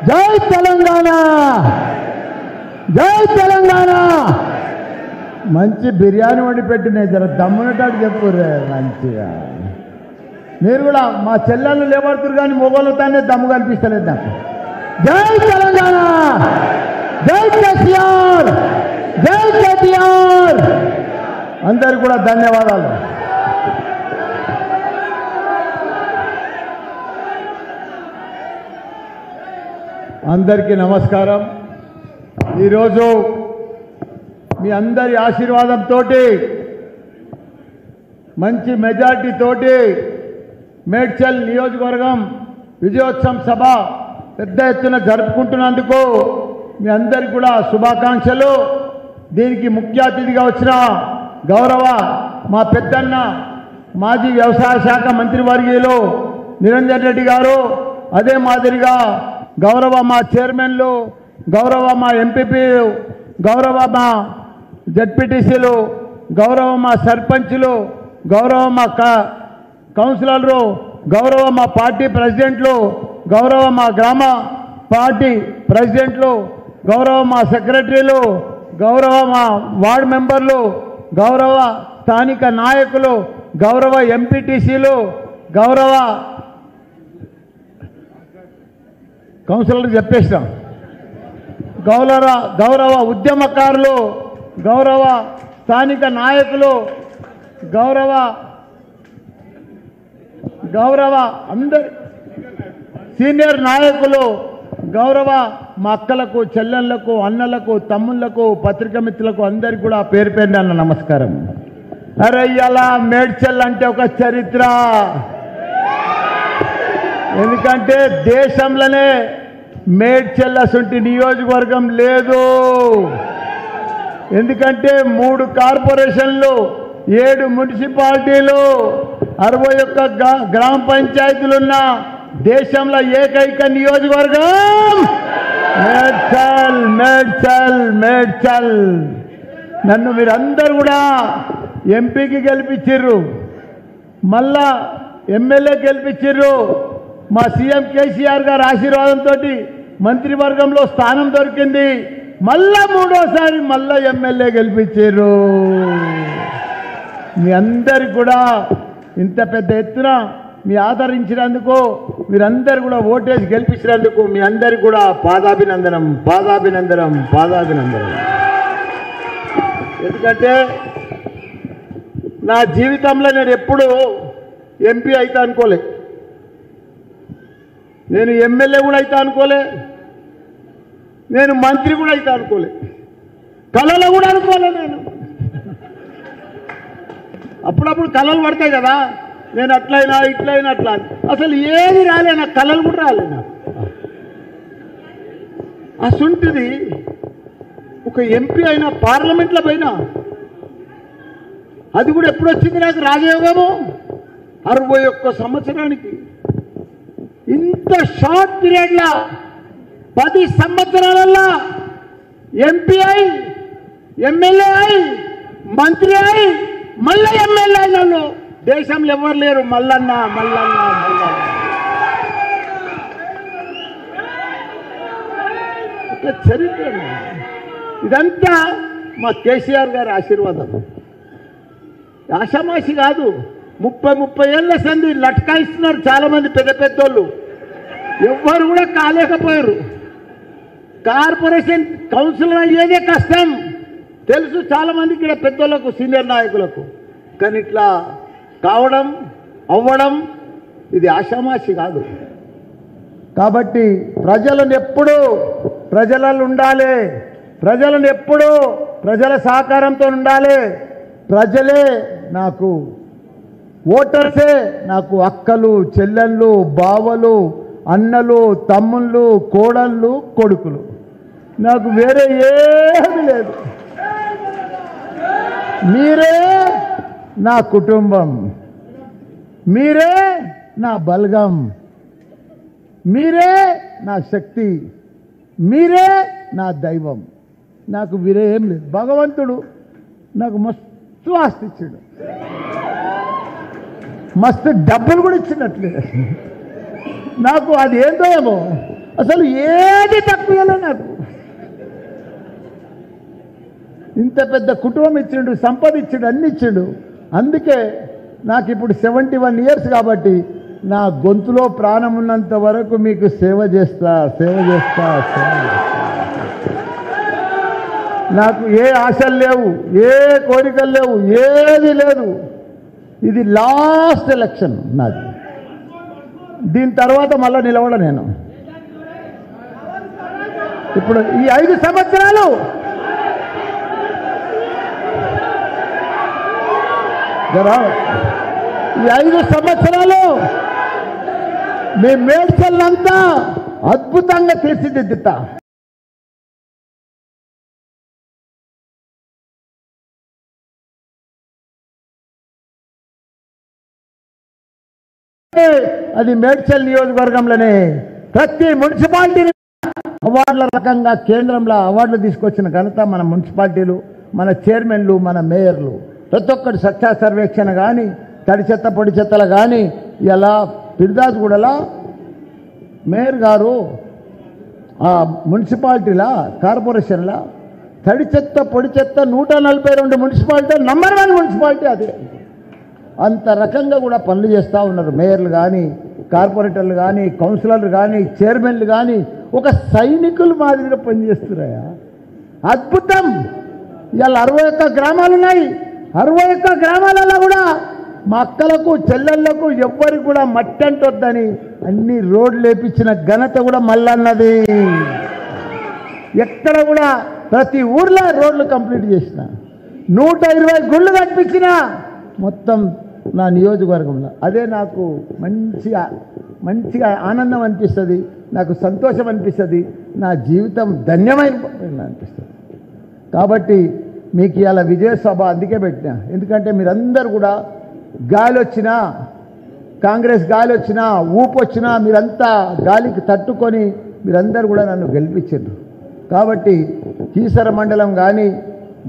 జై తెలంగాణ, జై తెలంగాణ. మంచి బిర్యానీ వండి పెట్టినాయి, జర దమ్మునట్టు చెప్పుర్రే మంచిగా. మీరు కూడా మా చెల్లెళ్ళు లేబడుతురు కానీ మొగోళ్ళతోనే దమ్ము కనిపిస్తలేదు నాకు. జై తెలంగాణ, జై కేసీఆర్, జై కేటీఆర్. అందరికి కూడా ధన్యవాదాలు. అందరికీ నమస్కారం. ఈరోజు మీ అందరి ఆశీర్వాదంతో మంచి మెజార్టీతోటి మేడ్చల్ నియోజకవర్గం విజయోత్సవం సభ పెద్ద ఎత్తున జరుపుకుంటున్నందుకు మీ అందరికీ కూడా శుభాకాంక్షలు. దీనికి ముఖ్య అతిథిగా వచ్చిన గౌరవ మా పెద్దన్న మాజీ వ్యవసాయ శాఖ మంత్రివర్గీయులు నిరంజన్ రెడ్డి గారు, అదే మాదిరిగా గౌరవ మా చైర్మన్లు, గౌరవ మా ఎంపీపీ, గౌరవ మా జడ్పీటీసీలు, గౌరవ మా సర్పంచ్లు, గౌరవ మా కౌన్సిలర్లు, గౌరవ మా పార్టీ ప్రెసిడెంట్లు, గౌరవ మా గ్రామ పార్టీ ప్రెసిడెంట్లు, గౌరవ మా సెక్రటరీలు, గౌరవ మా వార్డు మెంబర్లు, గౌరవ స్థానిక నాయకులు, గౌరవ ఎంపీటీసీలు, గౌరవ కౌన్సిలర్లు చెప్పేస్తాం, గౌరవ ఉద్యమకారులు, గౌరవ స్థానిక నాయకులు, గౌరవ అందరి సీనియర్ నాయకులు, గౌరవ మా అక్కలకు, చెల్లెళ్లకు, అన్నలకు, తమ్ముళ్లకు, పత్రికా మిత్రులకు అందరికీ కూడా పేరు పేరున అన్న నమస్కారం. అరే ఇలా మేడ్చల్ అంటే ఒక చరిత్ర. ఎందుకంటే దేశంలోనే మేడ్చల్ అసంటి నియోజకవర్గం లేదు. ఎందుకంటే 3 కార్పొరేషన్లు, 7 మున్సిపాలిటీలు, 61 గ్రామ పంచాయతీలున్న దేశంలో ఏకైక నియోజకవర్గం మేడ్చల్. మేడ్చల్ మేడ్చల్. నన్ను మీరందరూ కూడా ఎంపీకి గెలిపించిర్రు, మళ్ళా ఎమ్మెల్యే గెలిపించిర్రు. మా సీఎం కేసీఆర్ గారి ఆశీర్వాదంతో మంత్రివర్గంలో స్థానం దొరికింది. మళ్ళా 3వసారి మళ్ళా ఎమ్మెల్యే గెలిపించారు. మీ అందరికి కూడా ఇంత పెద్ద ఎత్తున మీ ఆదరించినందుకు, మీరందరూ కూడా ఓటేసి గెలిపించినందుకు మీ అందరికి కూడా పాదాభినందనం, పాదాభినందనం, పాదాభినందనం. ఎందుకంటే నా జీవితంలో నేను ఎప్పుడు ఎంపీ అయితే అనుకోలే, నేను ఎమ్మెల్యే కూడా అయితే అనుకోలే, నేను మంత్రి కూడా అయితే అనుకోలే, కళలో కూడా అనుకోలే. నేను అప్పుడప్పుడు కళలు పడతాయి కదా, నేను అట్లయినా ఇట్లయినా అట్లా, అసలు ఏది రాలే, నాకు కళలు కూడా రాలే. నాకు అసుంటిది ఒక ఎంపీ అయినా పార్లమెంట్లో పోయినా, అది కూడా ఎప్పుడు వచ్చింది నాకు రాజయోగము 61 సంవత్సరానికి. ఇంత షార్ట్ పీరియడ్లో 10 సంవత్సరాలలో ఎంపీ అయి, ఎమ్మెల్యే అయి, మంత్రి అయి, మళ్ళీ ఎమ్మెల్యే అయినాను. దేశంలో ఎవరు లేరు. మల్లన్న మల్లన్న మల్లన్న. ఒక చరిత్ర. ఇదంతా మా కేసీఆర్ గారి ఆశీర్వాదం. ఆషామాషి కాదు. 30 ఏళ్ళ సంది లట్కాయిస్తున్నారు చాలామంది పెద్ద పెద్దోళ్ళు. ఎవ్వరు కూడా కాలేకపోయారు. కార్పొరేషన్ కౌన్సిలర్ అయ్యేదే కష్టం తెలుసు చాలామందికి, ఇక్కడ పెద్దోళ్ళకు, సీనియర్ నాయకులకు. కానీ ఇట్లా కావడం, అవ్వడం ఇది ఆషామాషి కాదు. కాబట్టి ప్రజలను ఎప్పుడూ ప్రజలలో ఉండాలి, ప్రజలను ఎప్పుడూ ప్రజల సహకారంతో ఉండాలి. ప్రజలే నాకు ఓటర్సే, నాకు అక్కలు, చెల్లెళ్ళు, బావలు, అన్నలు, తమ్ముళ్ళు, కోడళ్ళు, కొడుకులు. నాకు వేరే ఏమీ లేదు. మీరే నా కుటుంబం, మీరే నా బలగం, మీరే నా శక్తి, మీరే నా దైవం. నాకు వేరే ఏం లేదు. భగవంతుడు నాకు మస్తు ఆస్తి ఇచ్చాడు, మస్తు డబ్బులు కూడా ఇచ్చినట్లే. నాకు అది ఏందో ఏమో అసలు ఏది తక్కువలే నాకు. ఇంత పెద్ద కుటుంబం ఇచ్చిండు, సంపద ఇచ్చిండు, అన్ని ఇచ్చిండు. అందుకే నాకు ఇప్పుడు 71 ఇయర్స్ కాబట్టి నా గొంతులో ప్రాణం ఉన్నంత వరకు మీకు సేవ చేస్తా. నాకు ఏ ఆశలు లేవు, ఏ కోరికలు లేవు, ఏది లేదు. ఇది లాస్ట్ ఎలక్షన్ నాది. దీని తర్వాత మళ్ళీ నిలవడ నేను. ఇప్పుడు ఈ 5 సంవత్సరాలు ఈ 5 సంవత్సరాలు మీ మేడ్చల్నంతా అద్భుతంగా తీర్చిదిద్దుతా. అది మేడ్చల్ నియోజకవర్గంలోనే ప్రతి మున్సిపాలిటీ అవార్డుల రకంగా కేంద్రంలో అవార్డులు తీసుకొచ్చిన ఘనత మన మున్సిపాలిటీలు, మన చైర్మన్లు, మన మేయర్లు. ప్రతి ఒక్కటి స్వచ్ఛ సర్వేక్షణ కానీ, తడి చెత్త పొడి చెత్తలు కానీ. ఇలా పిర్దాస్గూడలో మేయర్ గారు ఆ మున్సిపాలిటీల కార్పొరేషన్ల తడి చెత్త పొడి చెత్త 142 మున్సిపాలిటీ నంబర్ 1 మున్సిపాలిటీ అదే. అంత రకంగా కూడా పనులు చేస్తూ ఉన్నారు మేయర్లు కానీ, కార్పొరేటర్లు కానీ, కౌన్సిలర్లు కానీ, చైర్మన్లు కానీ. ఒక సైనికులు మాదిరిగా పనిచేస్తున్నాయా, అద్భుతం. ఇవాళ 61 గ్రామాలు ఉన్నాయి. 61 గ్రామాలలో కూడా మా అక్కలకు చెల్లెళ్లకు ఎవ్వరికి కూడా మట్టి అంటొద్దని అన్ని రోడ్లు వేపించిన ఘనత కూడా మల్లన్నది. ఎక్కడ కూడా ప్రతి ఊర్లో రోడ్లు కంప్లీట్ చేసిన, 120 గుళ్ళు కట్టించిన మొత్తం నా నియోజకవర్గంలో. అదే నాకు మంచిగా ఆనందం అనిపిస్తుంది, నాకు సంతోషం అనిపిస్తుంది, నా జీవితం ధన్యమైన అనిపిస్తుంది. కాబట్టి మీకు ఇవాళ విజయసభ అందుకే పెట్టినా. ఎందుకంటే మీరందరూ కూడా గాలి వచ్చినా, కాంగ్రెస్ గాలి వచ్చినా, ఊపు వచ్చినా మీరంతా గాలికి తట్టుకొని మీరందరూ కూడా నన్ను గెలిపించారు. కాబట్టి కీసర మండలం కానీ,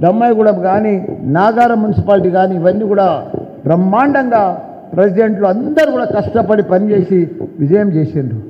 దమ్మాయిగూడెం కానీ, నాగారం మున్సిపాలిటీ కానీ ఇవన్నీ కూడా బ్రహ్మాండంగా ప్రెసిడెంట్లు అందరూ కూడా కష్టపడి పనిచేసి విజయం చేసిండ్రు.